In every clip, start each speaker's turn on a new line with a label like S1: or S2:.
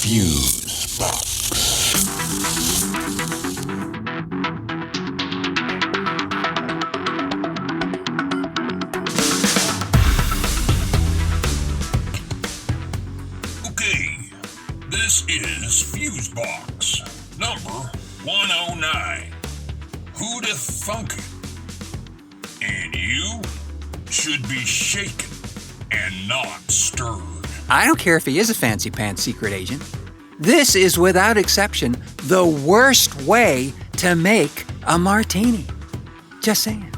S1: Fusebox.
S2: Okay, this is Fusebox, number 109. Whodathunkit. And you should be shaken and not stirred.
S3: I don't care if he is a fancy pants secret agent. This is, without exception, the worst way to make a martini. Just saying.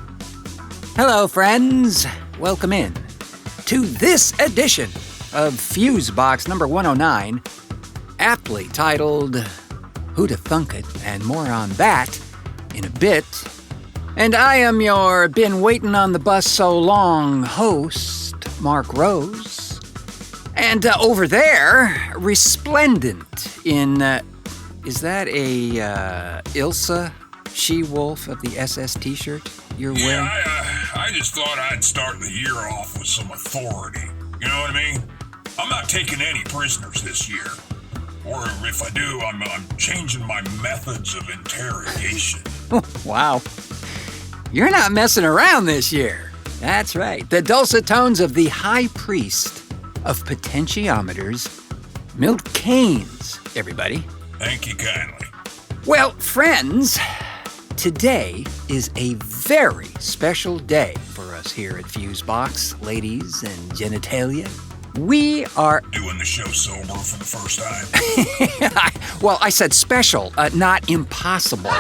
S3: Hello, friends. Welcome in to this edition of Fusebox number 109, aptly titled Whodathunkit, and more on that in a bit. And I am your been waiting on the bus so long host, Mark Rose. And over there, resplendent in, is that a Ilsa She-Wolf of the SS t-shirt you're wearing?
S2: Yeah, I just thought I'd start the year off with some authority. You know what I mean? I'm not taking any prisoners this year. Or if I do, I'm changing my methods of interrogation.
S3: Wow. You're not messing around this year. That's right. The dulcet tones of the high priest of potentiometers, Milt Keynes, everybody.
S2: Thank you kindly.
S3: Well, friends, today is a very special day for us here at Fusebox, ladies and genitalia. We are
S2: Doing the show sober for the first time.
S3: well, I said special, not impossible.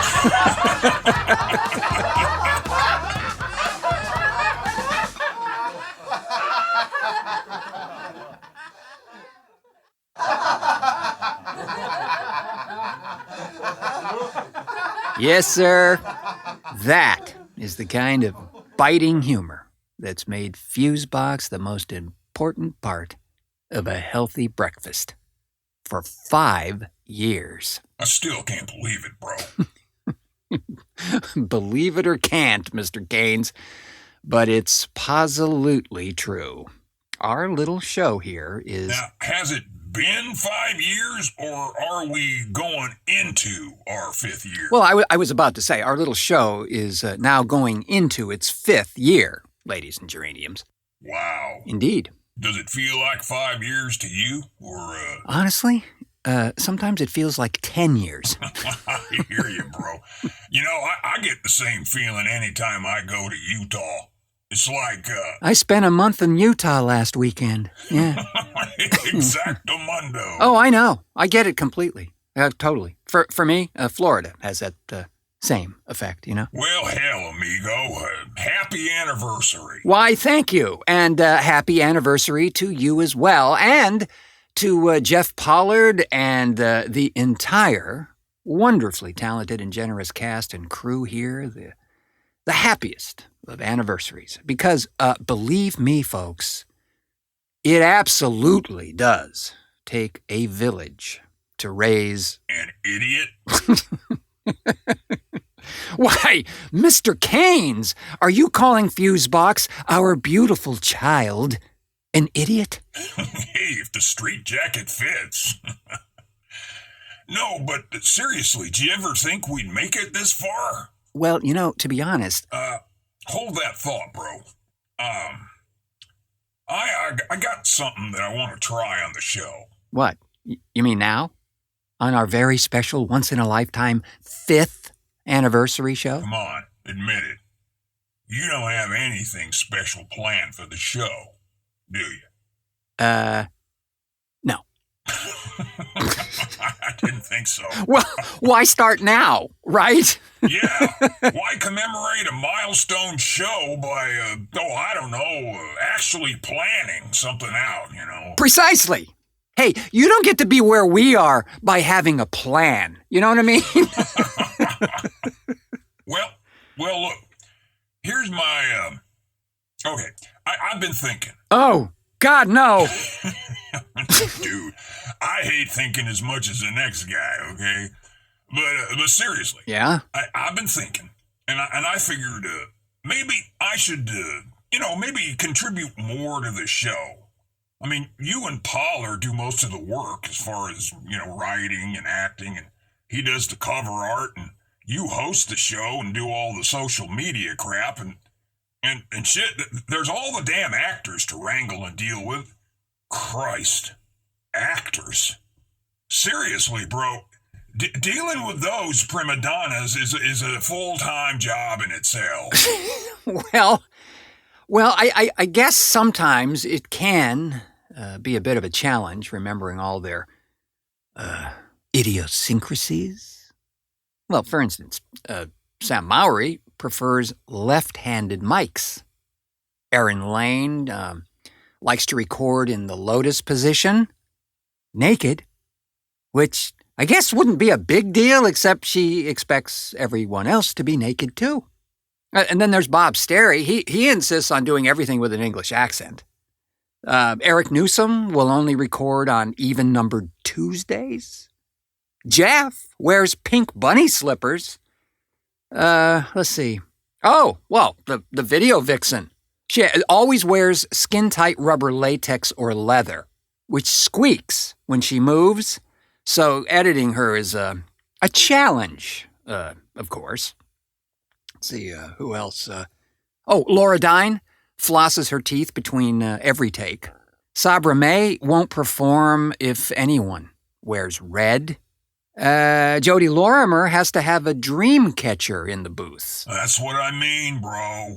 S3: Yes, sir. That is the kind of biting humor that's made Fusebox the most important part of a healthy breakfast for 5 years.
S2: I still can't believe it, bro.
S3: Believe it or can't, Mr. Keynes, but it's positively true. Our little show here is...
S2: Now, has it been 5 years, or are we going into our 5th year?
S3: Well, I was about to say, our little show is now going into its 5th year, ladies and geraniums.
S2: Wow.
S3: Indeed.
S2: Does it feel like 5 years to you, or,
S3: Honestly, sometimes it feels like 10 years.
S2: I hear you, bro. You know, I get the same feeling anytime I go to Utah. It's like,
S3: I spent a month in Utah last weekend. Yeah.
S2: Exactamundo.
S3: Oh, I know. I get it completely. Totally. For me, Florida has that same effect, you know?
S2: Well, hell, amigo. Happy anniversary.
S3: Why, thank you. And happy anniversary to you as well. And to Jeff Pollard and the entire wonderfully talented and generous cast and crew here. The happiest of anniversaries. Because, believe me, folks, it absolutely does take a village to raise...
S2: An idiot?
S3: Why, Mr. Keynes, are you calling Fusebox, our beautiful child, an idiot?
S2: Hey, if the street jacket fits. No, but seriously, do you ever think we'd make it this far?
S3: Well, you know, to be honest...
S2: Hold that thought, bro. I got something that I want to try on the show.
S3: What? You mean now? On our very special, once-in-a-lifetime 5th anniversary show?
S2: Come on, admit it. You don't have anything special planned for the show, do you?
S3: No.
S2: I didn't think so.
S3: Well, why start now, right?
S2: Yeah. Why commemorate a milestone show by, I don't know, actually planning something out, you know?
S3: Precisely. Hey, you don't get to be where we are by having a plan. You know what I mean?
S2: Well, look. Here's my, okay. I've been thinking.
S3: Oh, God, no.
S2: Dude, I hate thinking as much as the next guy, okay? But seriously.
S3: Yeah?
S2: I've been thinking, and I figured maybe I should, maybe contribute more to the show. I mean, you and Pollard do most of the work as far as, writing and acting, and he does the cover art, and you host the show and do all the social media crap, and shit. There's all the damn actors to wrangle and deal with. Christ. Actors. Seriously, bro. Dealing with those prima donnas is a full-time job in itself.
S3: Well, I guess sometimes it can be a bit of a challenge, remembering all their idiosyncrasies. Well, for instance, Sam Mowry prefers left-handed mics. Erin Lane likes to record in the lotus position, naked, which I guess wouldn't be a big deal, except she expects everyone else to be naked too. And then there's Bob Sterry. He insists on doing everything with an English accent. Eric Newsom will only record on even-numbered Tuesdays. Jeff wears pink bunny slippers. Let's see. Oh, well, the video vixen. She always wears skin-tight rubber latex or leather, which squeaks when she moves. So editing her is a challenge, of course. Let's see, who else? Laura Dine flosses her teeth between every take. Sabra May won't perform if anyone wears red. Jody Lorimer has to have a dream catcher in the booth.
S2: That's what I mean, bro.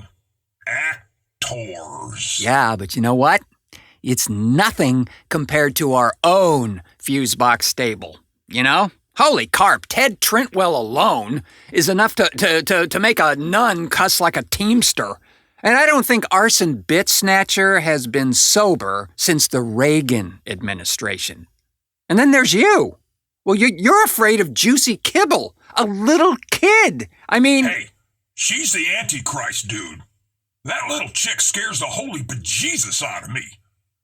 S2: Actors.
S3: Yeah, but you know what? It's nothing compared to our own Fusebox stable, you know? Holy carp, Ted Trentwell alone is enough to make a nun cuss like a teamster. And I don't think Arson Bitsnatcher has been sober since the Reagan administration. And then there's you. Well, you're afraid of Juicy Kibble, a little kid. I mean...
S2: Hey, she's the Antichrist, dude. That little chick scares the holy bejesus out of me.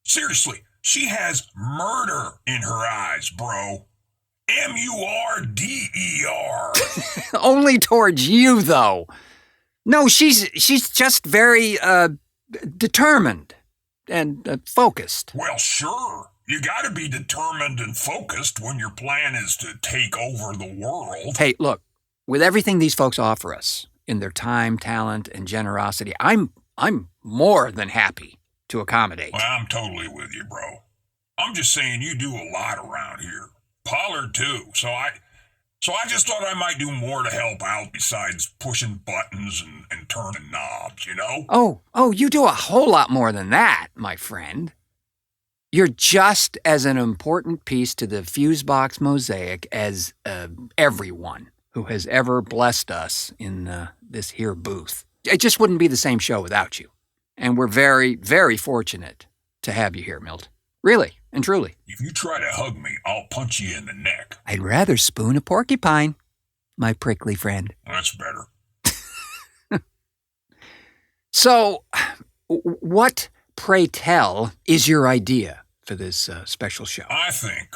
S2: Seriously, she has murder in her eyes, bro. MURDER.
S3: Only towards you, though. No, she's just very, determined and focused.
S2: Well, sure. You gotta be determined and focused when your plan is to take over the world.
S3: Hey, look, with everything these folks offer us, in their time, talent, and generosity, I'm more than happy to accommodate.
S2: Well, I'm totally with you, bro. I'm just saying you do a lot around here. Pollard, too. So I just thought I might do more to help out besides pushing buttons and turning knobs, you know?
S3: Oh, you do a whole lot more than that, my friend. You're just as an important piece to the Fusebox mosaic as everyone who has ever blessed us in this here booth. It just wouldn't be the same show without you. And we're very, very fortunate to have you here, Milt. Really and truly.
S2: If you try to hug me, I'll punch you in the neck.
S3: I'd rather spoon a porcupine, my prickly friend.
S2: That's better.
S3: So, what, pray tell, is your idea for this special show?
S2: I think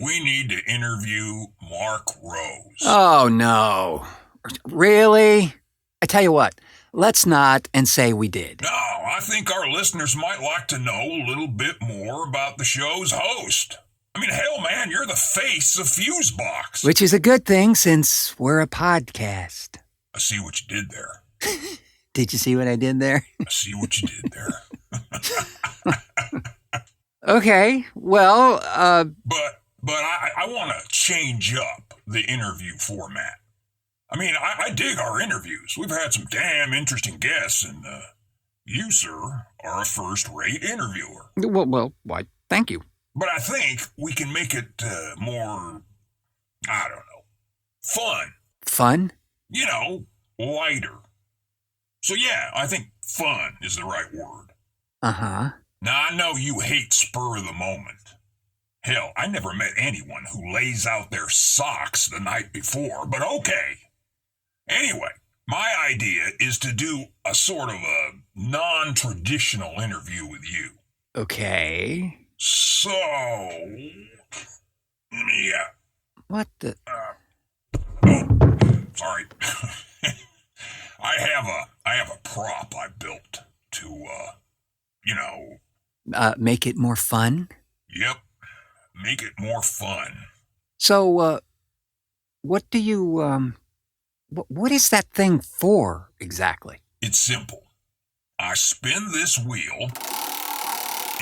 S2: we need to interview Mark Rose.
S3: Oh, no. Really? I tell you what, let's not and say we did.
S2: No, I think our listeners might like to know a little bit more about the show's host. I mean, hell, man, you're the face of Fusebox.
S3: Which is a good thing since we're a podcast.
S2: I see what you did there.
S3: Did you see what I did there?
S2: I see what you did there.
S3: Okay, well,
S2: But I want to change up the interview format. I mean, I dig our interviews. We've had some damn interesting guests, and you, sir, are a first-rate interviewer.
S3: Well, why, thank you.
S2: But I think we can make it more, I don't know, fun.
S3: Fun?
S2: You know, lighter. So yeah, I think fun is the right word.
S3: Uh-huh.
S2: Now, I know you hate spur of the moment. Hell, I never met anyone who lays out their socks the night before, but okay. Anyway, my idea is to do a sort of a non-traditional interview with you.
S3: Okay.
S2: So, yeah.
S3: What the...
S2: Sorry. I have a prop I built to,
S3: Make it more fun?
S2: Yep. Make it more fun.
S3: So, what do you, what is that thing for, exactly?
S2: It's simple. I spin this wheel,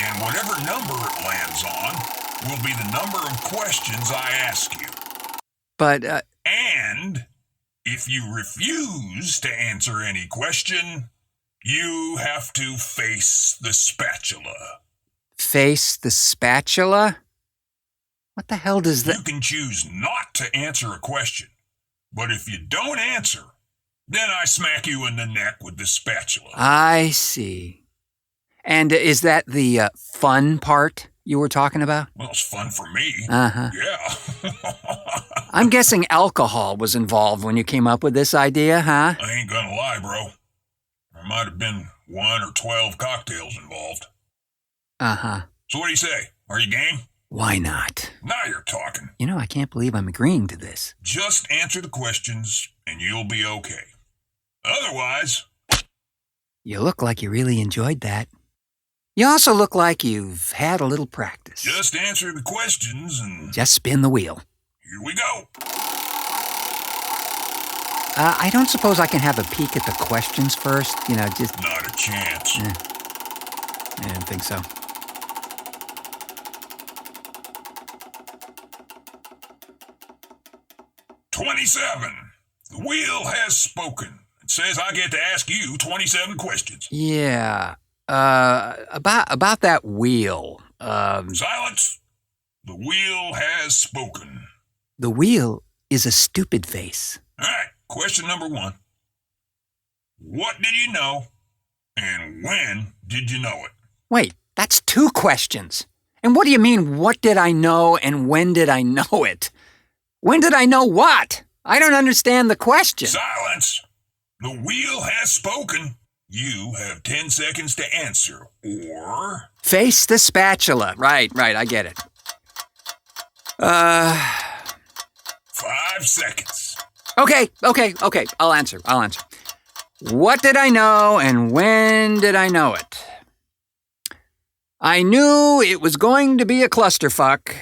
S2: and whatever number it lands on will be the number of questions I ask you.
S3: But,
S2: And if you refuse to answer any question, you have to face the spatula.
S3: face the spatula? What the hell does that...
S2: You can choose not to answer a question, but if you don't answer, then I smack you in the neck with the spatula.
S3: I see. And is that the fun part you were talking about?
S2: Well, it's fun for me.
S3: Uh-huh.
S2: Yeah.
S3: I'm guessing alcohol was involved when you came up with this idea, huh?
S2: I ain't gonna lie, bro. There might have been 1 or 12 cocktails involved.
S3: Uh-huh.
S2: So what do you say? Are you game?
S3: Why not?
S2: Now you're talking.
S3: You know, I can't believe I'm agreeing to this.
S2: Just answer the questions and you'll be okay. Otherwise...
S3: You look like you really enjoyed that. You also look like you've had a little practice.
S2: Just answer the questions and...
S3: Just spin the wheel.
S2: Here we go.
S3: I don't suppose I can have a peek at the questions first? You know, just...
S2: Not a chance.
S3: I didn't think so. "27. The wheel has spoken. It says I get to ask you 27 questions. Yeah. About that wheel.
S2: Silence. The wheel has spoken.
S3: The wheel is a stupid face.
S2: All right, question number 1. What did you know, and when did you know it?
S3: Wait, that's 2 questions. And what do you mean, what did I know and when did I know it? When did I know what? I don't understand the question.
S2: Silence. The wheel has spoken. You have 10 seconds to answer, or...
S3: Face the spatula. Right, I get it.
S2: 5 seconds.
S3: Okay, I'll answer. What did I know and when did I know it? I knew it was going to be a clusterfuck,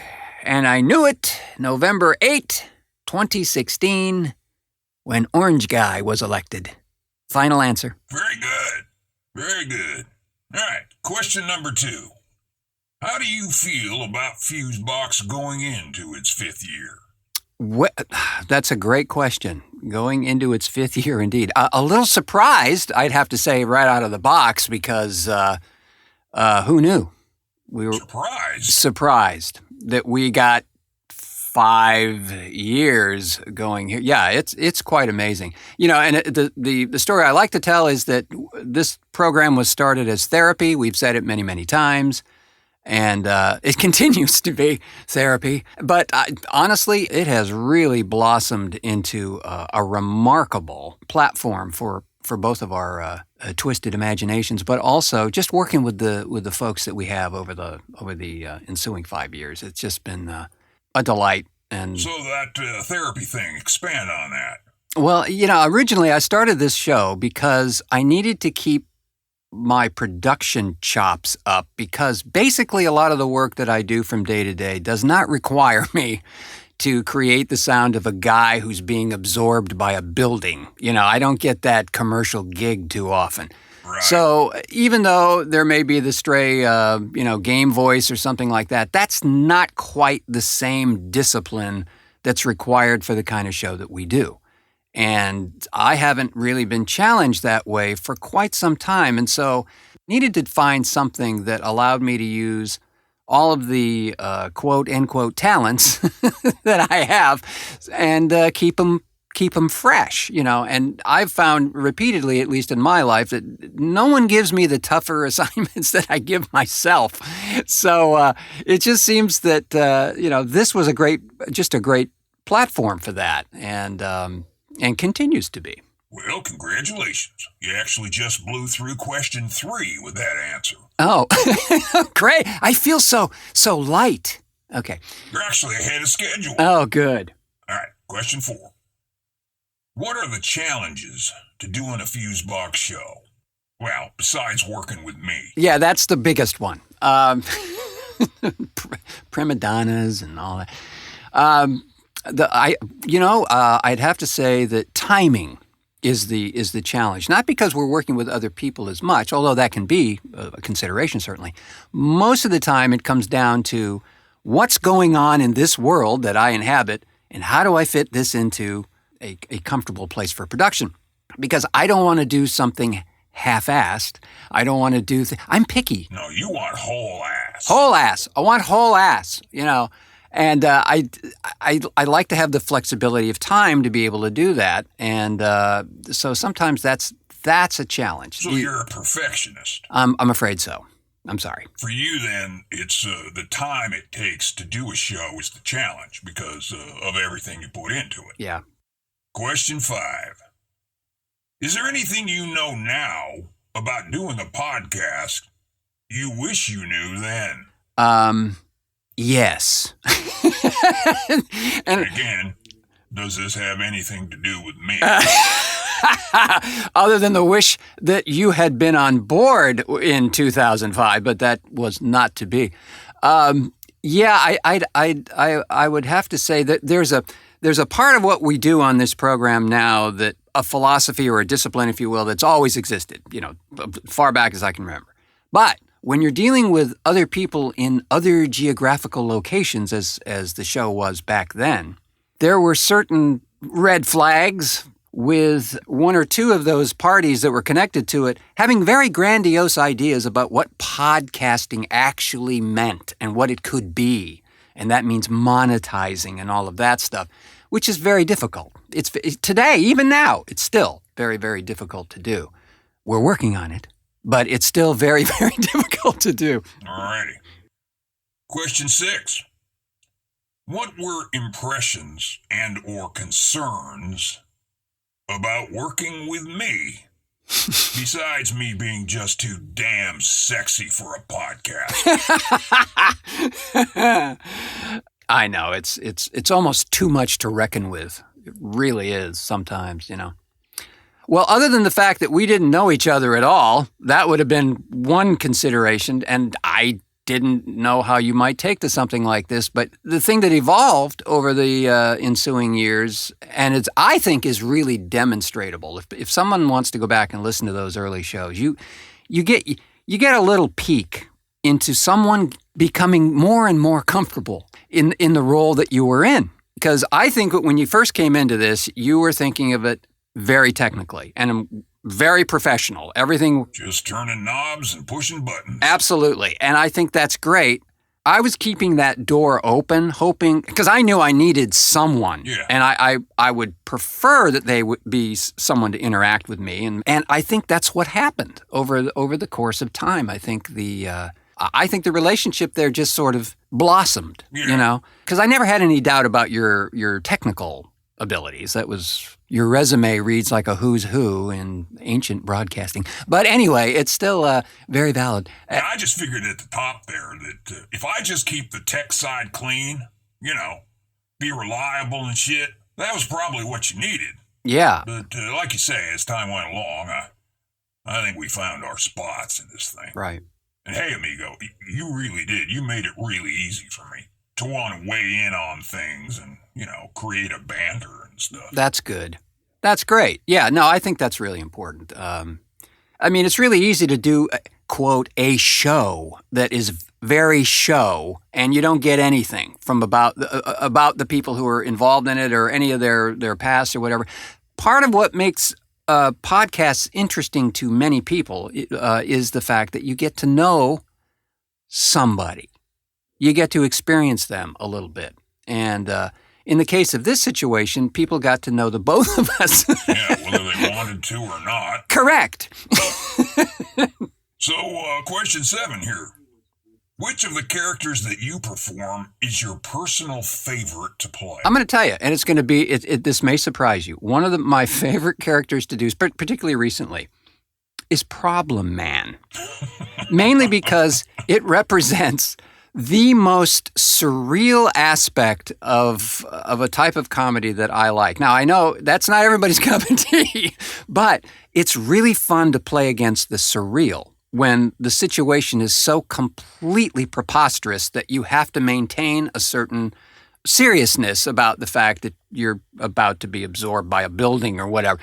S3: and I knew it November 8, 2016, when Orange Guy was elected. Final answer.
S2: Very good. Very good. All right, question number 2. How do you feel about Fusebox going into its 5th year?
S3: That's a great question. Going into its 5th year, indeed. A little surprised, I'd have to say, right out of the box, because who knew? We were surprised that we got 5 years going here. Yeah, it's quite amazing. You know, and the story I like to tell is that this program was started as therapy. We've said it many, many times. And it continues to be therapy. But honestly, it has really blossomed into a remarkable platform for both of our twisted imaginations, but also just working with the folks that we have over the ensuing 5 years. It's just been a delight. And
S2: so that therapy thing, expand on that.
S3: Well, you know, originally I started this show because I needed to keep my production chops up, because basically a lot of the work that I do from day to day does not require me to create the sound of a guy who's being absorbed by a building. You know, I don't get that commercial gig too often.
S2: Right.
S3: So even though there may be the stray, game voice or something like that, that's not quite the same discipline that's required for the kind of show that we do. And I haven't really been challenged that way for quite some time. And so needed to find something that allowed me to use all of the quote-unquote talents that I have and keep them fresh, you know. And I've found repeatedly, at least in my life, that no one gives me the tougher assignments that I give myself. So it just seems that, this was a great platform for that. And continues to be.
S2: Well, congratulations. You actually just blew through question 3 with that answer.
S3: Oh, great. I feel so light. Okay.
S2: You're actually ahead of schedule.
S3: Oh, good.
S2: All right, question 4. What are the challenges to doing a Fusebox show? Well, besides working with me.
S3: Yeah, that's the biggest one. Prima donnas and all that. I'd have to say that timing is the challenge. Not because we're working with other people as much, although that can be a consideration certainly. Most of the time, it comes down to what's going on in this world that I inhabit, and how do I fit this into a comfortable place for production? Because I don't want to do something half-assed. I don't want to do I'm picky.
S2: No, you want whole ass.
S3: Whole ass. I want whole ass, And I like to have the flexibility of time to be able to do that. And so sometimes that's a challenge.
S2: So you're a perfectionist.
S3: I'm afraid so. I'm sorry.
S2: For you, then, it's the time it takes to do a show is the challenge because of everything you put into it.
S3: Yeah.
S2: Question 5. Is there anything you know now about doing a podcast you wish you knew then?
S3: Yes.
S2: And again, does this have anything to do with me?
S3: Other than the wish that you had been on board in 2005, but that was not to be. I would have to say that there's a part of what we do on this program now that a philosophy or a discipline, if you will, that's always existed, far back as I can remember. But when you're dealing with other people in other geographical locations, as the show was back then, there were certain red flags with one or two of those parties that were connected to it having very grandiose ideas about what podcasting actually meant and what it could be. And that means monetizing and all of that stuff, which is very difficult. It's today, even now, it's still very, very difficult to do. We're working on it, but it's still very, very difficult to do.
S2: All righty. Question 6. What were impressions and or concerns about working with me, besides me being just too damn sexy for a podcast?
S3: I know, it's almost too much to reckon with. It really is sometimes, Well, other than the fact that we didn't know each other at all, that would have been one consideration, and I didn't know how you might take to something like this. But the thing that evolved over the ensuing years, and I think is really demonstrable. If someone wants to go back and listen to those early shows, you get a little peek into someone becoming more and more comfortable in the role that you were in. Because I think when you first came into this, you were thinking of it very technically and very professional. Everything.
S2: Just turning knobs and pushing buttons.
S3: Absolutely. And I think that's great. I was keeping that door open, hoping, because I knew I needed someone.
S2: Yeah.
S3: And I would prefer that they would be someone to interact with me. And I think that's what happened over the course of time. I think the relationship there just sort of blossomed, because I never had any doubt about your technical abilities. That was, your resume reads like a who's who in ancient broadcasting. But anyway, it's still very valid.
S2: Yeah, I just figured at the top there that if I just keep the tech side clean, be reliable and shit, that was probably what you needed.
S3: Yeah.
S2: But like you say, as time went along, I think we found our spots in this thing.
S3: Right.
S2: And hey, amigo, you really did. You made it really easy for me to want to weigh in on things and, create a banter and stuff.
S3: That's good. That's great. Yeah, no, I think that's really important. It's really easy to do, quote, a show that is very show, and you don't get anything from about the people who are involved in it or any of their past or whatever. Part of what makes podcasts interesting to many people is the fact that you get to know somebody. You get to experience them a little bit. And in the case of this situation, people got to know the both of us.
S2: Yeah, whether they wanted to or not.
S3: Correct.
S2: So, question 7 here. Which of the characters that you perform is your personal favorite to play?
S3: I'm going to tell you, and it's going to be, this may surprise you. One of my favorite characters to do, particularly recently, is Problem Man. Mainly because it represents the most surreal aspect of a type of comedy that I like. Now, I know that's not everybody's cup of tea, but it's really fun to play against the surreal. when the situation is so completely preposterous that you have to maintain a certain seriousness about the fact that you're about to be absorbed by a building or whatever.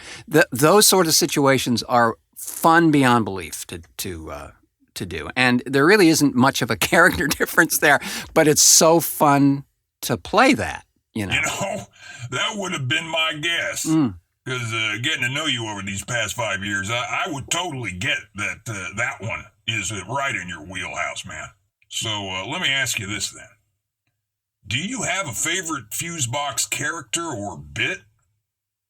S3: Those sort of situations are fun beyond belief to do. And there really isn't much of a character difference there, but it's so fun to play that,
S2: You know, that would have been my guess. Because getting to know you over these past 5 years, I would totally get that that one is right in your wheelhouse, man. So let me ask you this then. Do you have a favorite Fusebox character or bit?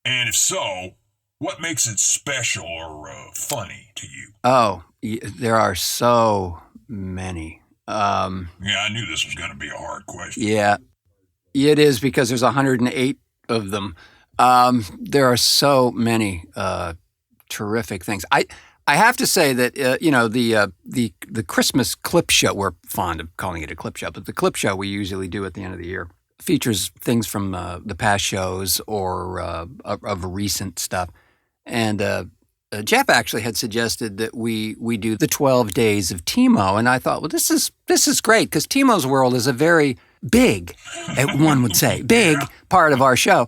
S2: And if so, what makes it special or funny to you?
S3: Oh, there are so many.
S2: Yeah, I knew this was going to be a hard question.
S3: Yeah, it is because there's 108 of them. There are so many terrific things. I have to say that the Christmas clip show, we're fond of calling it a clip show, but the clip show we usually do at the end of the year features things from the past shows or of recent stuff. And Jeff actually had suggested that we do the 12 Days of Timo, and I thought, well, this is great because Timo's World is a very big, one would say, big part of our show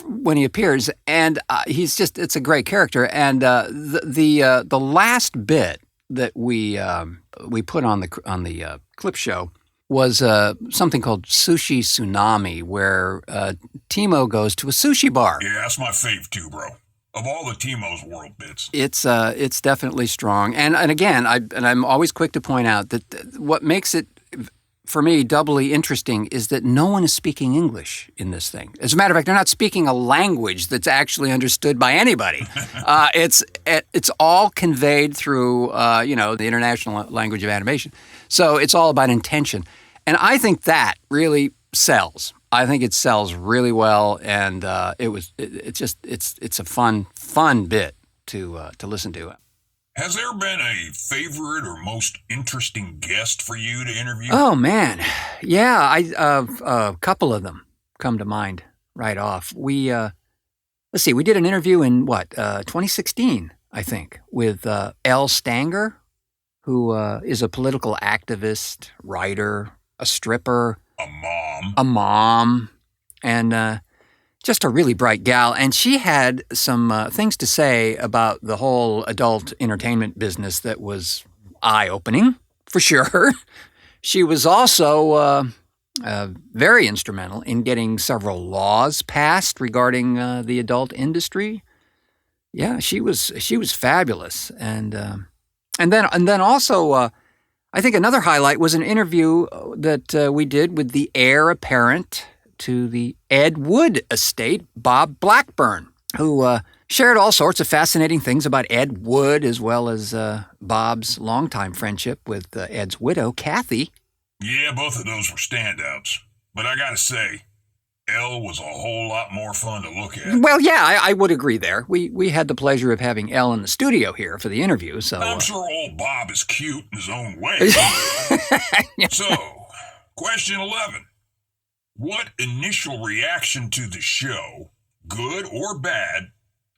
S3: when he appears, and it's a great character. And the last bit that we put on the clip show was something called Sushi Tsunami, where Timo goes to a sushi bar.
S2: Yeah, that's my fave too, bro. Of all the Timo's World bits,
S3: it's definitely strong. And again, I'm always quick to point out that what makes it for me doubly interesting is that no one is speaking English in this thing. As a matter of fact, they're not speaking a language that's actually understood by anybody. It's all conveyed through the international language of animation. So it's all about intention, and I think that really sells. I think it sells really well, and it's a fun bit to listen to.
S2: Has there been a favorite or most interesting guest for you to interview?
S3: Oh man, yeah, a couple of them come to mind right off. We did an interview in 2016, I think, with Elle Stanger, who is a political activist, writer, a stripper, a mom, and just a really bright gal. And she had some things to say about the whole adult entertainment business that was eye-opening, for sure. She was also very instrumental in getting several laws passed regarding the adult industry. Yeah, she was fabulous. And then also, I think another highlight was an interview that we did with the heir apparent to the Ed Wood estate, Bob Blackburn, who shared all sorts of fascinating things about Ed Wood, as well as Bob's longtime friendship with Ed's widow, Kathy.
S2: Yeah, both of those were standouts. But I gotta say, Elle was a whole lot more fun to look at.
S3: Well, yeah, I would agree there. We had the pleasure of having Elle in the studio here for the interview, so...
S2: I'm sure old Bob is cute in his own way. So, question 11. What initial reaction to the show, good or bad,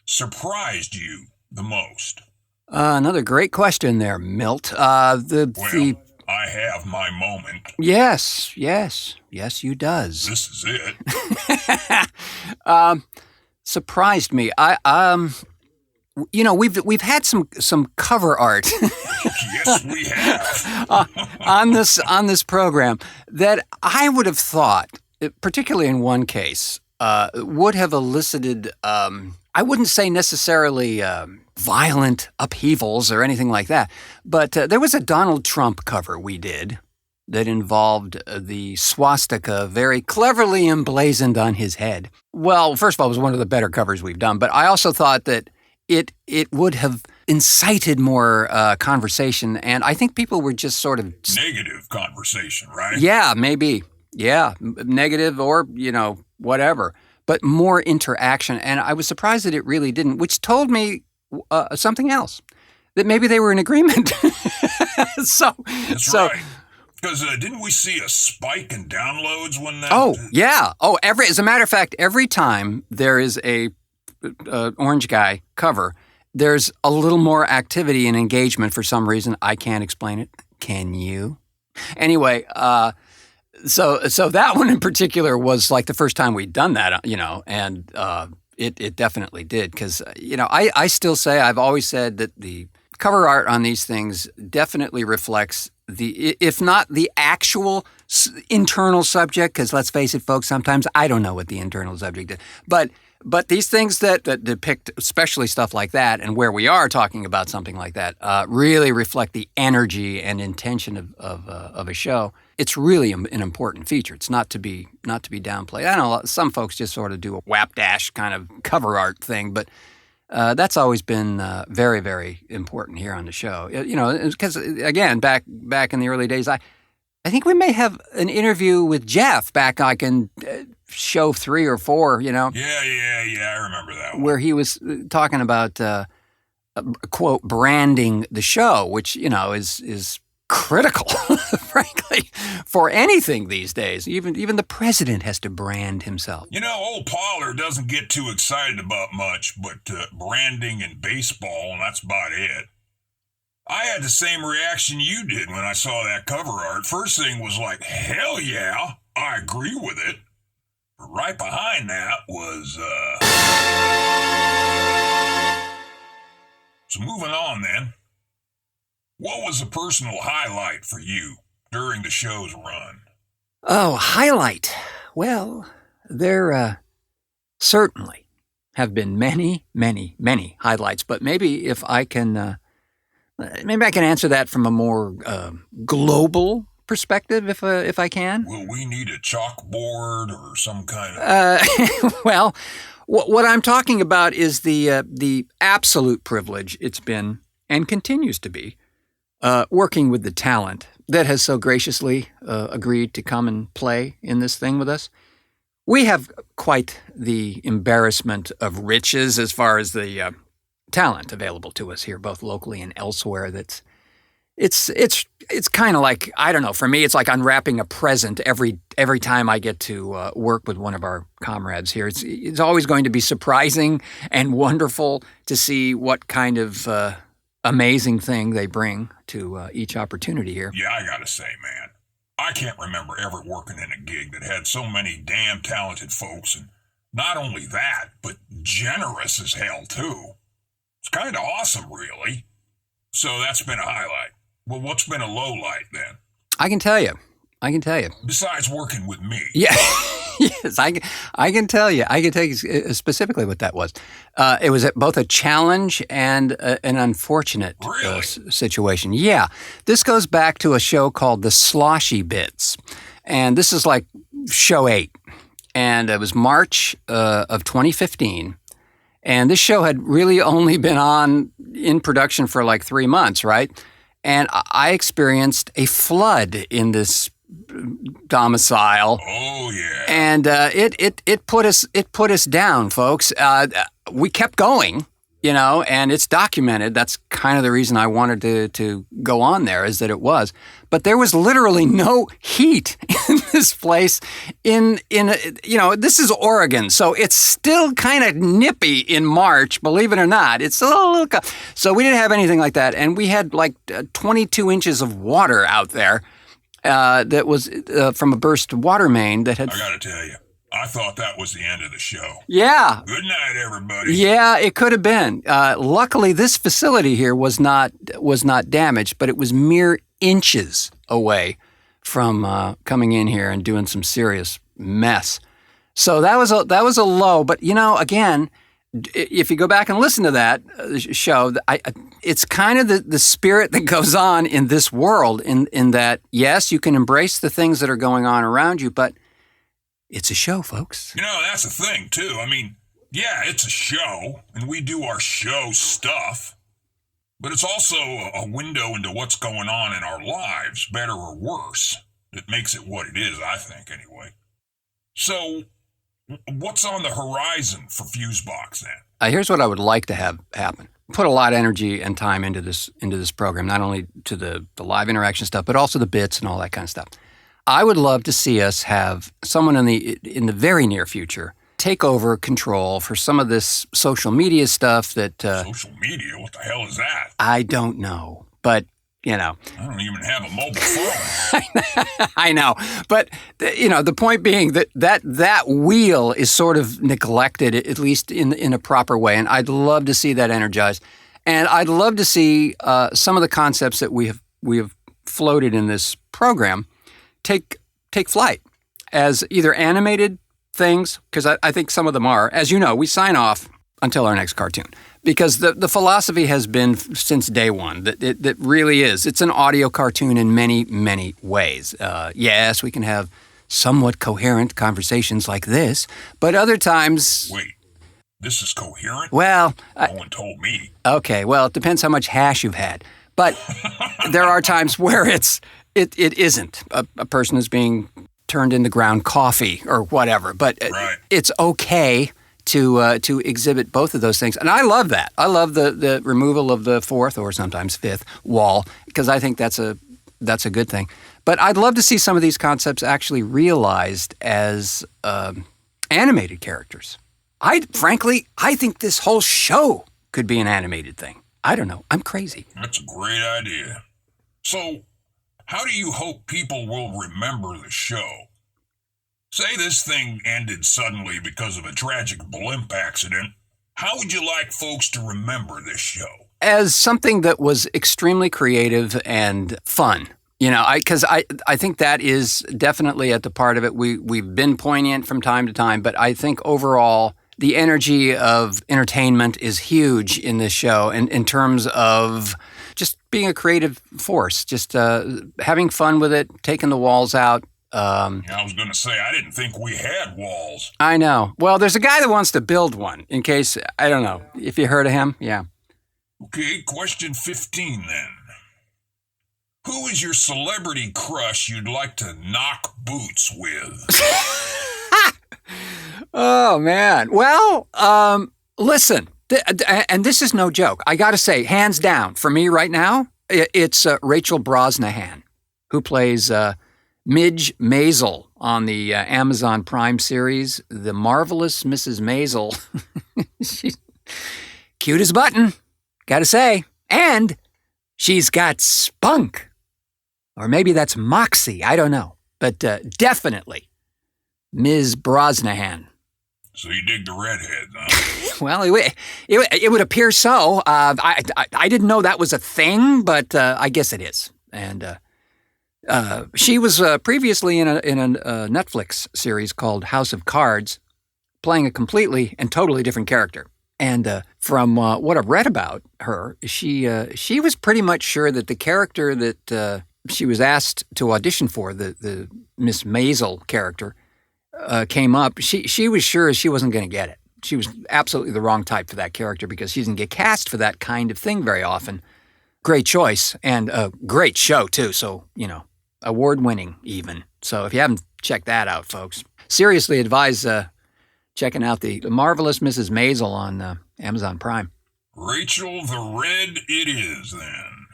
S2: surprised you the most?
S3: Another great question there, Milt.
S2: I have my moment.
S3: Yes, you does.
S2: This is it.
S3: Surprised me. We've had some cover art.
S2: Yes, we have.
S3: on this program that I would have thought, particularly in one case, would have elicited, I wouldn't say necessarily violent upheavals or anything like that, but there was a Donald Trump cover we did that involved the swastika very cleverly emblazoned on his head. Well, first of all, it was one of the better covers we've done, but I also thought that it would have incited more conversation, and I think people were just sort of...
S2: Negative conversation, right?
S3: Yeah, maybe. Yeah, negative or, whatever, but more interaction. And I was surprised that it really didn't, which told me something else, that maybe they were in agreement.
S2: That's right. Because didn't we see a spike in downloads when that...
S3: Oh, yeah. Oh, as a matter of fact, every time there is a Orange Guy cover, there's a little more activity and engagement for some reason. I can't explain it. Can you? Anyway, so that one in particular was like the first time we'd done that, and it definitely did because, I still say, I've always said that the cover art on these things definitely reflects if not the actual internal subject, because let's face it, folks, sometimes I don't know what the internal subject is, but these things that depict, especially stuff like that, and where we are talking about something like that, really reflect the energy and intention of a show. It's really an important feature. It's not to be downplayed. I know some folks just sort of do a whap-dash kind of cover art thing, but that's always been very, very important here on the show. Because again, back in the early days, I think we may have an interview with Jeff back like in show 3 or 4.
S2: Yeah, I remember that one.
S3: Where he was talking about quote branding the show, which is critical, frankly, for anything these days. Even the president has to brand himself.
S2: Old Pollard doesn't get too excited about much, but branding and baseball, and that's about it. I had the same reaction you did when I saw that cover art. First thing was like, hell yeah, I agree with it. But right behind that was, So moving on then. What was a personal highlight for you during the show's run?
S3: Oh, highlight. Well, there certainly have been many, many, many highlights, but maybe if I can... Maybe I can answer that from a more global perspective, if I can.
S2: Will we need a chalkboard or some kind of...
S3: Well, what I'm talking about is the absolute privilege it's been and continues to be working with the talent that has so graciously agreed to come and play in this thing with us. We have quite the embarrassment of riches as far as the talent available to us here, both locally and elsewhere. It's kind of like, I don't know, for me, it's like unwrapping a present every time I get to work with one of our comrades here. It's always going to be surprising and wonderful to see what kind of amazing thing they bring to each opportunity here.
S2: Yeah, I gotta say, man, I can't remember ever working in a gig that had so many damn talented folks, and not only that, but generous as hell, too. It's kind of awesome, really. So that's been a highlight. Well, what's been a low light then?
S3: I can tell you.
S2: Besides working with me.
S3: Yeah. Yes, I can tell you. I can tell you specifically what that was. It was both a challenge and an unfortunate situation. Yeah. This goes back to a show called The Sloshy Bits. And this is like show 8. And it was March of 2015. And this show had really only been on in production for like 3 months, right? And I experienced a flood in this domicile.
S2: Oh yeah.
S3: And it put us down, folks. We kept going, and it's documented. That's kind of the reason I wanted to go on there, is that it was. But there was literally no heat in this place. This is Oregon, so it's still kind of nippy in March, believe it or not. It's a little so we didn't have anything like that, and we had like 22 inches of water out there that was from a burst water main that had.
S2: I gotta tell you, I thought that was the end of the show.
S3: Yeah.
S2: Good night, everybody.
S3: Yeah, it could have been. Luckily, this facility here was not damaged, but it was mere inches away from coming in here and doing some serious mess. So that was a low. But again, if you go back and listen to that show, it's kind of the spirit that goes on in this world. In that, yes, you can embrace the things that are going on around you, but it's a show, folks.
S2: That's the thing, too. I mean, yeah, it's a show, and we do our show stuff, but it's also a window into what's going on in our lives, better or worse. It makes it what it is, I think, anyway. So, what's on the horizon for Fusebox, then?
S3: Here's what I would like to have happen. Put a lot of energy and time into this program, not only to the live interaction stuff, but also the bits and all that kind of stuff. I would love to see us have someone in the very near future take over control for some of this social media stuff that...
S2: Social media? What the hell is that?
S3: I don't know, but, you know.
S2: I don't even have a mobile phone.
S3: I know, but, you know, the point being that wheel is sort of neglected, at least in a proper way, and I'd love to see that energized. And I'd love to see some of the concepts that we have floated in this program take flight as either animated things, because I think some of them are. As you know, we sign off until our next cartoon, because the philosophy has been since day one that it really is. It's an audio cartoon in many, many ways. Yes, we can have somewhat coherent conversations like this, but other times...
S2: Wait, this is coherent?
S3: Well...
S2: No one told me.
S3: Okay, well, it depends how much hash you've had. But there are times where it isn't. A person is being turned into ground coffee or whatever. But
S2: right.
S3: It's okay to exhibit both of those things. And I love that. I love the removal of the fourth or sometimes fifth wall, because I think that's a good thing. But I'd love to see some of these concepts actually realized as animated characters. Frankly, I think this whole show could be an animated thing. I don't know. I'm crazy.
S2: That's a great idea. So, how do you hope people will remember the show? Say this thing ended suddenly because of a tragic blimp accident. How would you like folks to remember this show?
S3: As something that was extremely creative and fun. You know, because I think that is definitely at the part of it. We've been poignant from time to time, but I think overall the energy of entertainment is huge in this show, and in terms of just being a creative force, just having fun with it, taking the walls out.
S2: I was going to say, I didn't think we had walls.
S3: I know. Well, there's a guy that wants to build one, in case, I don't know, if you heard of him, yeah.
S2: Okay, question 15 then. Who is your celebrity crush you'd like to knock boots with?
S3: Oh, man. Well, listen, and this is no joke. I got to say, hands down, for me right now, it's Rachel Brosnahan, who plays Midge Maisel on the Amazon Prime series, The Marvelous Mrs. Maisel. She's cute as a button, got to say. And she's got spunk. Or maybe that's moxie, I don't know. But definitely Ms. Brosnahan.
S2: So you dig the redhead, huh?
S3: Well, it would appear so. I didn't know that was a thing, but I guess it is. And she was previously in a Netflix series called House of Cards, playing a completely and totally different character. And from what I've read about her, she was pretty much sure that the character that she was asked to audition for, the Miss Maisel character, came up. She was sure she wasn't going to get it. She was absolutely the wrong type for that character because she doesn't get cast for that kind of thing very often. Great choice and a great show too. So, you know, award-winning even. So if you haven't checked that out, folks, seriously advise checking out the Marvelous Mrs. Maisel on Amazon Prime.
S2: Rachel the Red it is then.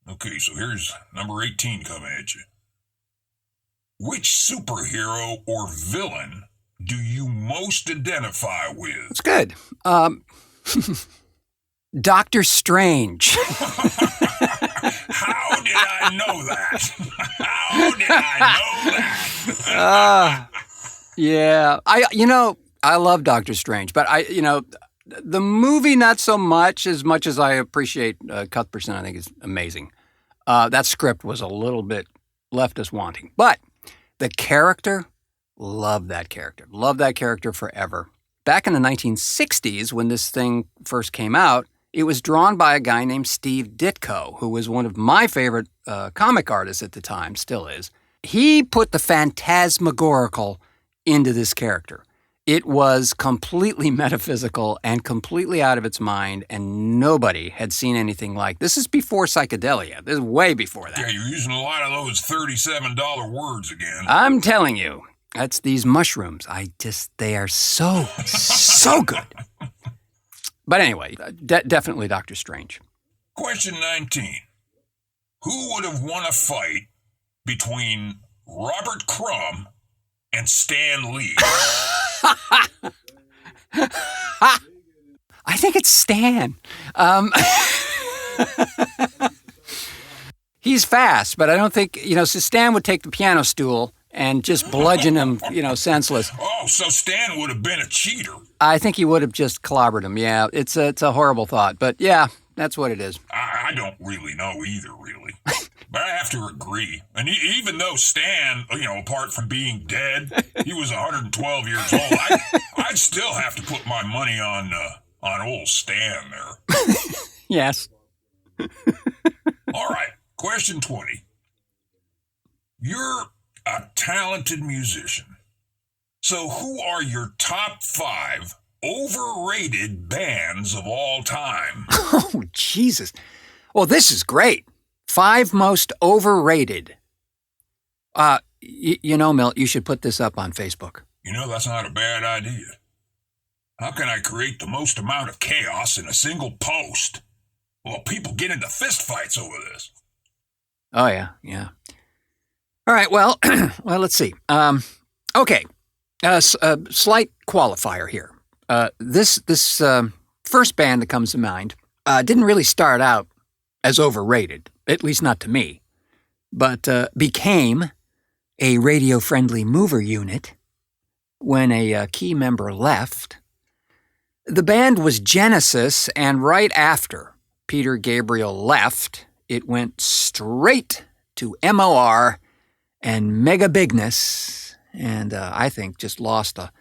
S2: Okay, so here's number 18 coming at you. Which superhero or villain do you most identify with?
S3: That's good. Doctor Strange.
S2: How did I know that? How did I know that?
S3: Yeah. I love Doctor Strange, but the movie not so much as I appreciate Cuthbertson. I think is amazing. That script was a little bit left us wanting, but the character, love that character. Love that character forever. Back in the 1960s, when this thing first came out, it was drawn by a guy named Steve Ditko, who was one of my favorite comic artists at the time, still is. He put the phantasmagorical into this character. It was completely metaphysical and completely out of its mind, and nobody had seen anything like this. Is before psychedelia. This is way before that.
S2: Yeah, you're using a lot of those $37 words again.
S3: I'm telling you, that's these mushrooms. They are so, so good. But anyway, definitely Doctor Strange.
S2: Question 19. Who would have won a fight between Robert Crumb and Stan Lee?
S3: I think it's Stan. He's fast, but I don't think, so Stan would take the piano stool and just bludgeon him, senseless.
S2: Oh, so Stan would have been a cheater.
S3: I think he would have just clobbered him, yeah. It's a horrible thought, but yeah, that's what it is.
S2: I don't really know either, really. But I have to agree. And even though Stan, apart from being dead, he was 112 years old, I'd still have to put my money on old Stan there.
S3: Yes.
S2: All right, question 20. You're a talented musician. So who are your top 5 overrated bands of all time?
S3: Oh, Jesus. Well, this is great. 5 most overrated. Milt, you should put this up on Facebook.
S2: That's not a bad idea. How can I create the most amount of chaos in a single post? Well, people get into fistfights over this.
S3: Oh, yeah. All right, well, let's see. Okay, a slight qualifier here. This first band that comes to mind didn't really start out as overrated, at least not to me, but became a radio-friendly mover unit when a key member left. The band was Genesis, and right after Peter Gabriel left, it went straight to MOR and mega bigness, and I think just lost a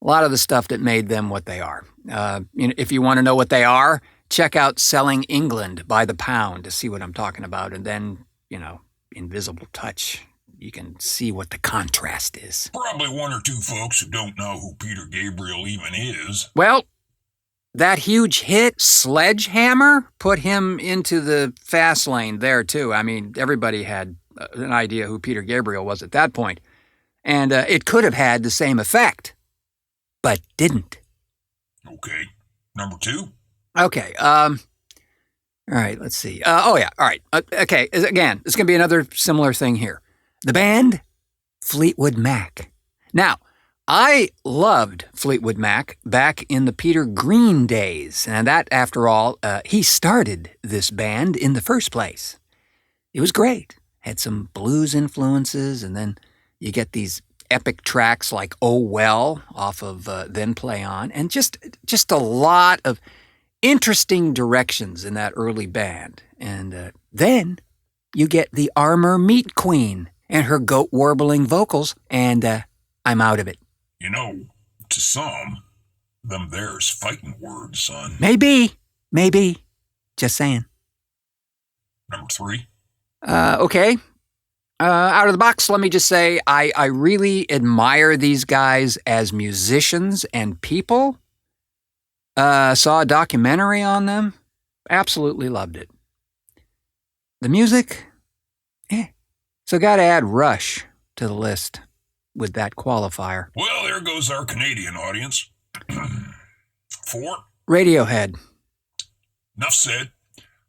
S3: lot of the stuff that made them what they are. If you want to know what they are, check out Selling England by the Pound to see what I'm talking about, and then, Invisible Touch. You can see what the contrast is.
S2: Probably one or two folks who don't know who Peter Gabriel even is.
S3: Well, that huge hit, Sledgehammer, put him into the fast lane there, too. I mean, everybody had an idea who Peter Gabriel was at that point. And it could have had the same effect, but didn't.
S2: Okay. Number 2?
S3: Okay. All right, let's see. All right. Okay, again, it's going to be another similar thing here. The band, Fleetwood Mac. Now, I loved Fleetwood Mac back in the Peter Green days, and that, after all, he started this band in the first place. It was great. Had some blues influences, and then you get these epic tracks like Oh Well off of Then Play On, and just a lot of interesting directions in that early band. And then you get the Armour Meat Queen and her goat-warbling vocals, and I'm out of it.
S2: To some, them there's fighting words, son.
S3: Maybe. Just saying.
S2: Number 3?
S3: Okay. Out of the box, let me just say I really admire these guys as musicians and people. Saw a documentary on them. Absolutely loved it. The music? So got to add Rush to the list with that qualifier.
S2: Well, there goes our Canadian audience. 4?
S3: Radiohead.
S2: Enough said.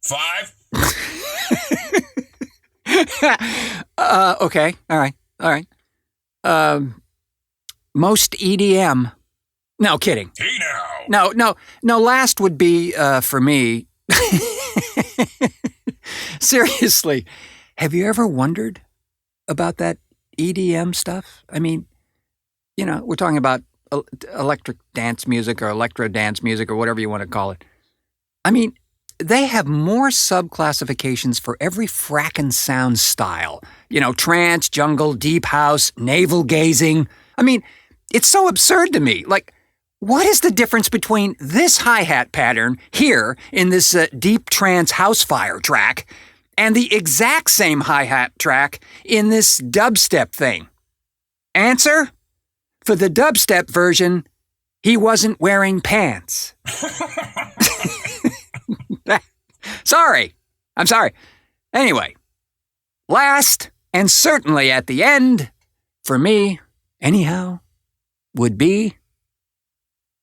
S2: 5?
S3: Okay. All right. Most EDM. No, kidding.
S2: Hey now.
S3: No. Last would be, for me. Seriously, have you ever wondered about that EDM stuff? I mean, we're talking about electric dance music or electro dance music or whatever you want to call it. I mean, they have more subclassifications for every frackin' sound style. Trance, jungle, deep house, navel gazing. I mean, it's so absurd to me. Like, what is the difference between this hi-hat pattern here in this deep trance house fire track and the exact same hi-hat track in this dubstep thing? Answer? For the dubstep version, he wasn't wearing pants. I'm sorry. Anyway, last and certainly at the end, for me, anyhow, would be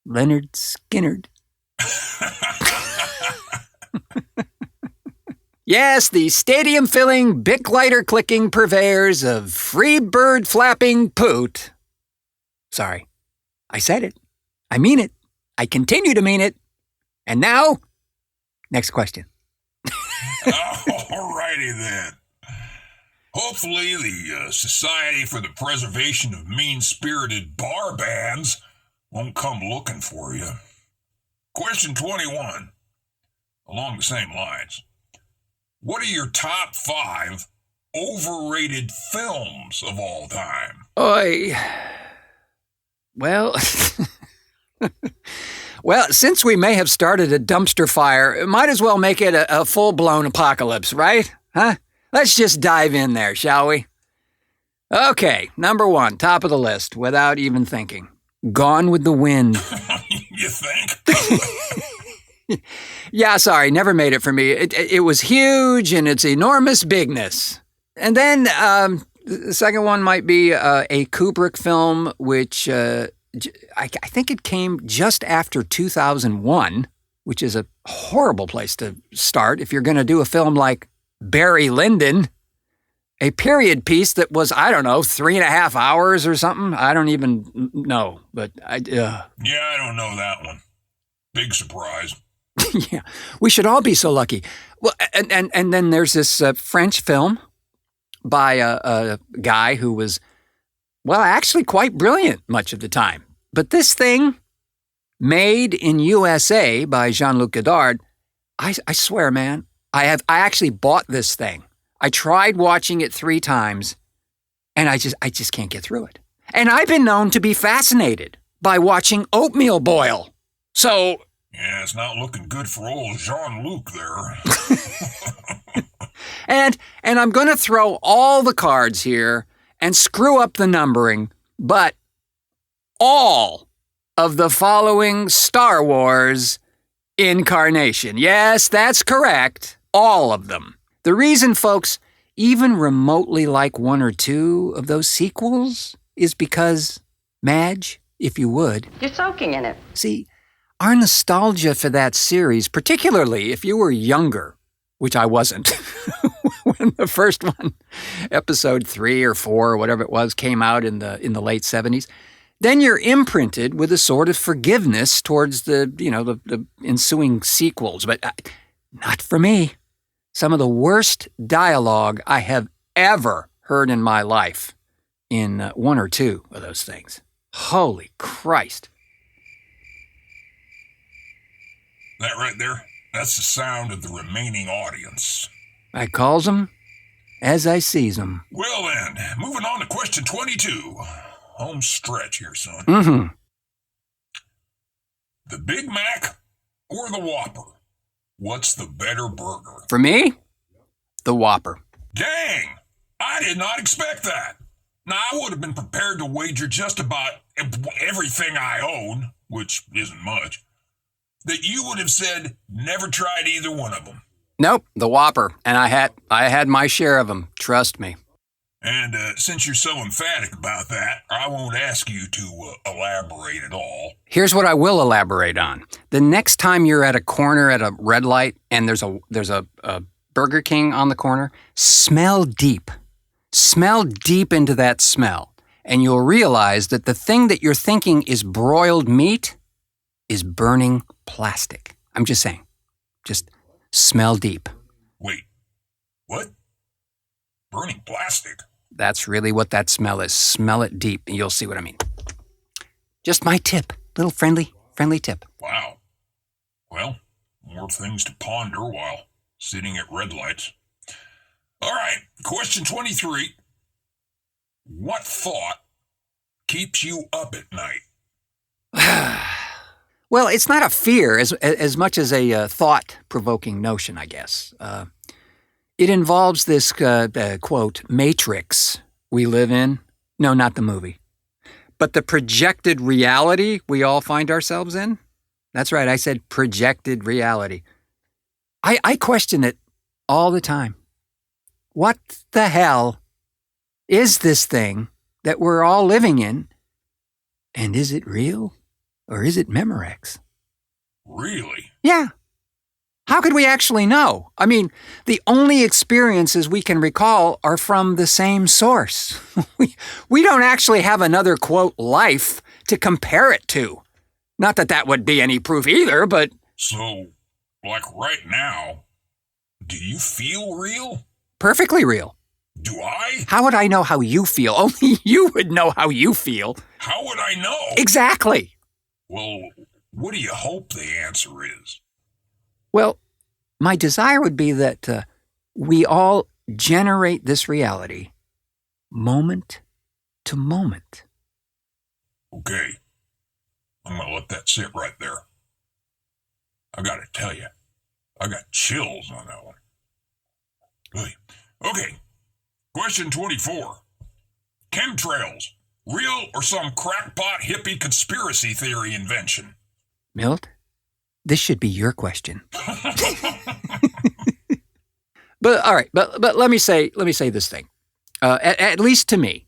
S3: Leonard Skinnerd. Yes, the stadium-filling, Bic lighter-clicking purveyors of free bird-flapping poot. Sorry, I said it. I mean it. I continue to mean it. And now, next question.
S2: All righty then. Hopefully the Society for the Preservation of Mean-Spirited Bar Bands won't come looking for you. Question 21. Along the same lines. What are your top 5 overrated films of all time?
S3: Well, well, since we may have started a dumpster fire, might as well make it a full-blown apocalypse, right? Huh? Let's just dive in there, shall we? Okay, number 1, top of the list, without even thinking. Gone with the Wind.
S2: You think?
S3: Yeah, sorry, never made it for me. It was huge in its enormous bigness. And then the second one might be a Kubrick film, which I think it came just after 2001, which is a horrible place to start if you're going to do a film like Barry Lyndon, a period piece that was, 3.5 hours or something. I don't even know, but
S2: Yeah, I don't know that one. Big surprise.
S3: Yeah, we should all be so lucky. Well, and then there's this French film by a guy who was, actually quite brilliant much of the time. But this thing, made in USA by Jean-Luc Godard, I swear, man, I actually bought this thing. I tried watching it 3 times, and I just can't get through it. And I've been known to be fascinated by watching oatmeal boil. So...
S2: yeah, it's not looking good for old Jean-Luc there.
S3: And I'm going to throw all the cards here and screw up the numbering, but all of the following Star Wars incarnation. Yes, that's correct. All of them. The reason folks even remotely like 1 or 2 of those sequels is because, Madge, if you would...
S1: you're soaking in it.
S3: See, our nostalgia for that series, particularly if you were younger, which I wasn't, when the first one, episode 3 or 4 or whatever it was, came out in the late 70s, then you're imprinted with a sort of forgiveness towards the ensuing sequels. But not for me. Some of the worst dialogue I have ever heard in my life in 1 or 2 of those things. Holy Christ.
S2: That right there, that's the sound of the remaining audience.
S3: I calls 'em as I sees 'em.
S2: Well then, moving on to question 22. Home stretch here, son.
S3: Mm-hmm.
S2: The Big Mac or the Whopper? What's the better burger?
S3: For me, the Whopper.
S2: Dang! I did not expect that. Now, I would have been prepared to wager just about everything I own, which isn't much, that you would have said never tried either one of them.
S3: Nope, the Whopper. And I had my share of them, trust me.
S2: And since you're so emphatic about that, I won't ask you to elaborate at all.
S3: Here's what I will elaborate on. The next time you're at a corner at a red light and there's a Burger King on the corner, smell deep. Smell deep into that smell. And you'll realize that the thing that you're thinking is broiled meat is burning plastic. I'm just saying. Just smell deep.
S2: Wait, what? Burning plastic?
S3: That's really what that smell is. Smell it deep, and you'll see what I mean. Just my tip. Little friendly tip.
S2: Wow. Well, more things to ponder while sitting at red lights. All right, question 23. What thought keeps you up at night?
S3: Well, it's not a fear as much as a thought-provoking notion, I guess. It involves this, quote, matrix we live in. No, not the movie. But the projected reality we all find ourselves in. That's right, I said projected reality. I question it all the time. What the hell is this thing that we're all living in? And is it real? Or is it Memorex?
S2: Really?
S3: Yeah. How could we actually know? I mean, the only experiences we can recall are from the same source. We don't actually have another, quote, life to compare it to. Not that that would be any proof either, but...
S2: So, like right now, do you feel real?
S3: Perfectly real.
S2: Do I?
S3: How would I know how you feel? Only you would know how you feel.
S2: How would I know?
S3: Exactly.
S2: Well, what do you hope the answer is?
S3: Well, my desire would be that we all generate this reality moment to moment.
S2: Okay. I'm going to let that sit right there. I got to tell you, I got chills on that one. Really? Okay. Question 24. Chemtrails, real or some crackpot hippie conspiracy theory invention?
S3: Milt, this should be your question. But all right, but let me say this thing. At least to me,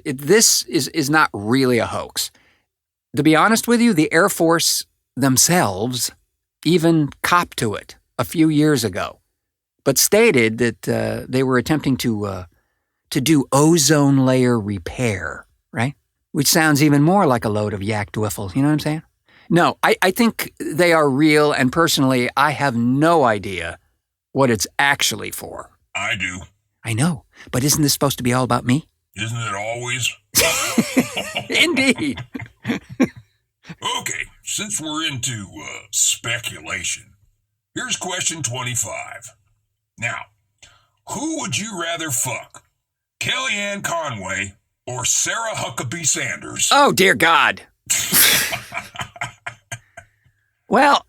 S3: this is not really a hoax. To be honest with you, the Air Force themselves even copped to it a few years ago, but stated that they were attempting to do ozone layer repair, right? Which sounds even more like a load of yak dwiffle, you know what I'm saying? No, I think they are real, and personally, I have no idea what it's actually for.
S2: I do.
S3: I know, but isn't this supposed to be all about me?
S2: Isn't it always?
S3: Indeed.
S2: Okay, since we're into speculation, here's question 25. Now, who would you rather fuck? Kellyanne Conway or Sarah Huckabee Sanders?
S3: Oh, dear God. Well,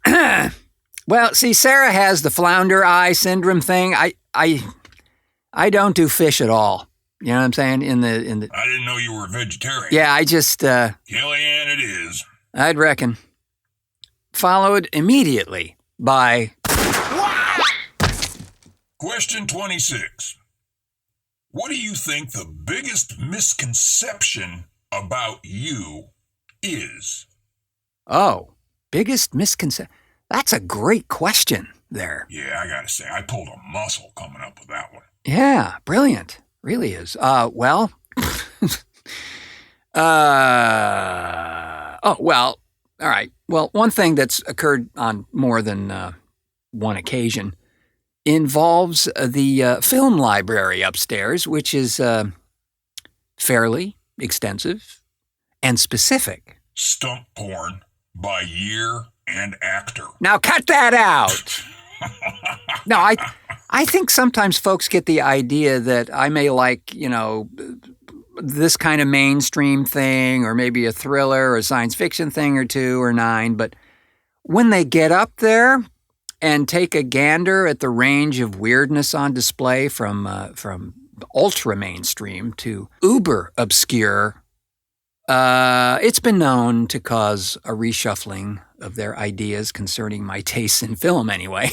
S3: see, Sarah has the flounder eye syndrome thing. I don't do fish at all. You know what I'm saying? In the.
S2: I didn't know you were a vegetarian.
S3: Yeah, I just.
S2: Kellyanne, it is.
S3: I'd reckon. Followed immediately by.
S2: Question 26. What do you think the biggest misconception about you is?
S3: Oh, biggest misconception. That's a great question there.
S2: Yeah, I gotta say, I pulled a muscle coming up with that one.
S3: Yeah, brilliant. Really is. Well. Well, all right. Well, one thing that's occurred on more than one occasion involves the film library upstairs, which is fairly extensive and specific.
S2: Stunt porn by year and actor.
S3: Now cut that out. No, I think sometimes folks get the idea that I may like, this kind of mainstream thing, or maybe a thriller or a science fiction thing or 2 or 9, but when they get up there and take a gander at the range of weirdness on display from ultra mainstream to uber obscure, it's been known to cause a reshuffling of their ideas concerning my tastes in film anyway.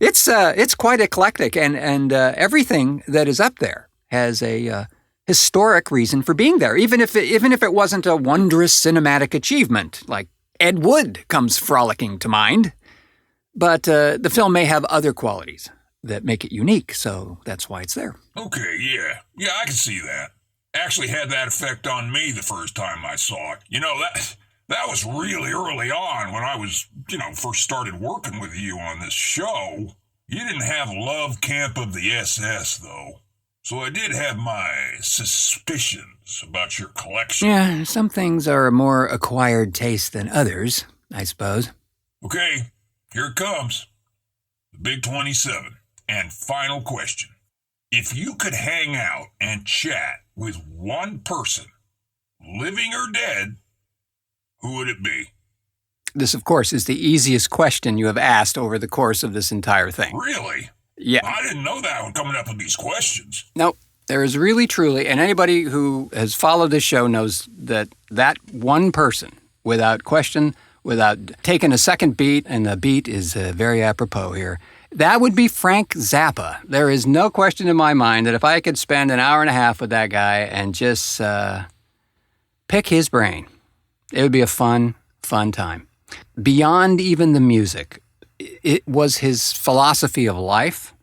S3: It's quite eclectic, and everything that is up there has a historic reason for being there, even if it wasn't a wondrous cinematic achievement like Ed Wood comes frolicking to mind. But the film may have other qualities that make it unique, so that's why it's there.
S2: Okay, yeah. Yeah, I can see that. Actually had that effect on me the first time I saw it. That was really early on when I was, first started working with you on this show. You didn't have Love Camp of the SS, though. So I did have my suspicions about your collection.
S3: Yeah, some things are a more acquired taste than others, I suppose.
S2: Okay, here it comes. The Big 27. And final question. If you could hang out and chat with one person, living or dead, who would it be?
S3: This, of course, is the easiest question you have asked over the course of this entire thing.
S2: Really?
S3: Yeah.
S2: I didn't know that when coming up with these questions.
S3: Nope. There is really, truly, and anybody who has followed this show knows that one person, without question, without taking a second beat, and the beat is very apropos here, that would be Frank Zappa. There is no question in my mind that if I could spend an hour and a half with that guy and just pick his brain, it would be a fun time. Beyond even the music, it was his philosophy of life,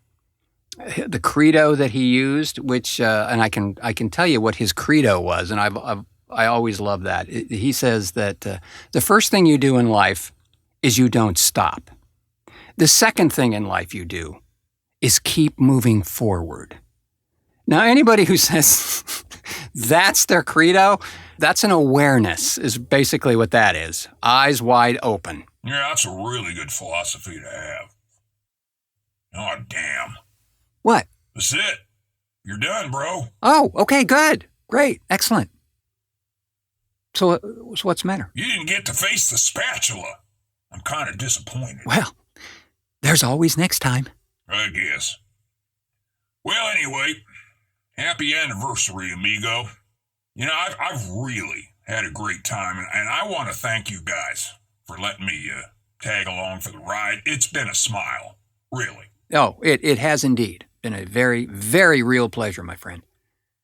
S3: the credo that he used, which and I can tell you what his credo was, and I always love that. He says that the first thing you do in life is you don't stop. The second thing in life you do is keep moving forward. Now, anybody who says that's their credo, that's an awareness, is basically what that is. Eyes wide open.
S2: Yeah, that's a really good philosophy to have. Oh, damn.
S3: What?
S2: That's it. You're done, bro.
S3: Oh, okay, good. Great. Excellent. So what's the matter?
S2: You didn't get to face the spatula. I'm kind of disappointed.
S3: Well, there's always next time.
S2: I guess. Well, anyway, happy anniversary, amigo. You know, I've really had a great time, and I want to thank you guys for letting me tag along for the ride. It's been a smile, really.
S3: Oh, it has indeed been a very, very real pleasure, my friend.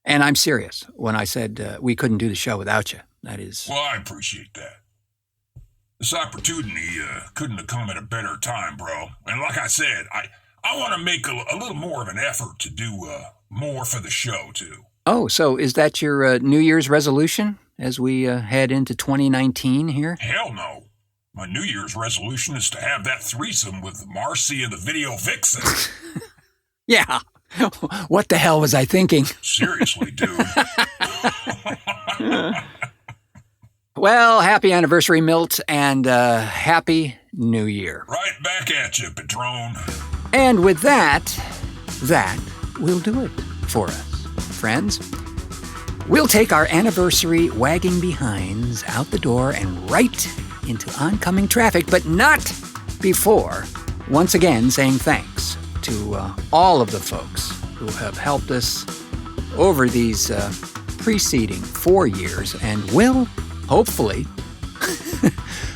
S3: And I'm serious when I said we couldn't do the show without you. That is...
S2: Well, I appreciate that. This opportunity couldn't have come at a better time, bro. And like I said, I want to make a little more of an effort to do more for the show, too.
S3: Oh, so is that your New Year's resolution as we head into 2019 here?
S2: Hell no. My New Year's resolution is to have that threesome with Marcy and the video vixen.
S3: Yeah. What the hell was I thinking?
S2: Seriously, dude.
S3: Well, happy anniversary, Milt, and happy New Year.
S2: Right back at you, Padron.
S3: And with that will do it for us, friends. We'll take our anniversary wagging behinds out the door and right into oncoming traffic, but not before once again saying thanks to all of the folks who have helped us over these preceding 4 years and will, hopefully,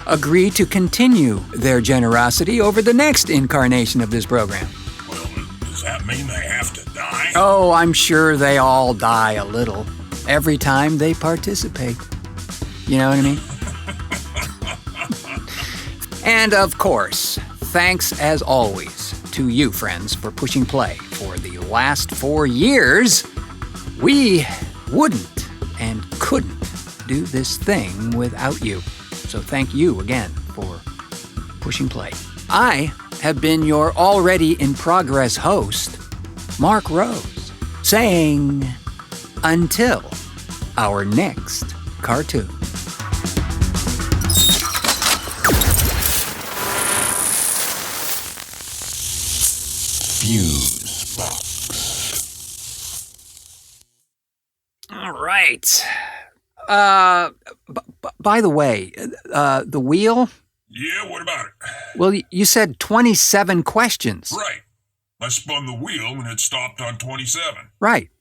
S3: agree to continue their generosity over the next incarnation of this program.
S2: Well, does that mean they have to die?
S3: Oh, I'm sure they all die a little every time they participate. You know what I mean? And of course, thanks as always to you, friends, for pushing play for the last 4 years. We wouldn't and couldn't do this thing without you. So thank you again for pushing play. I have been your already in progress host, Mark Rose, saying until our next cartoon.
S2: Fusebox.
S3: All right. By the way, the wheel?
S2: Yeah, what about it?
S3: Well, you said 27 questions.
S2: Right. I spun the wheel and it stopped on 27.
S3: Right.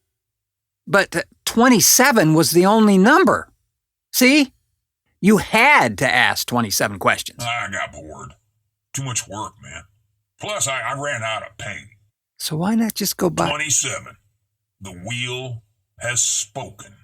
S3: But 27 was the only number. See? You had to ask 27 questions.
S2: I got bored. Too much work, man. Plus, I ran out of paint.
S3: So why not just go by...
S2: 27. The wheel has spoken.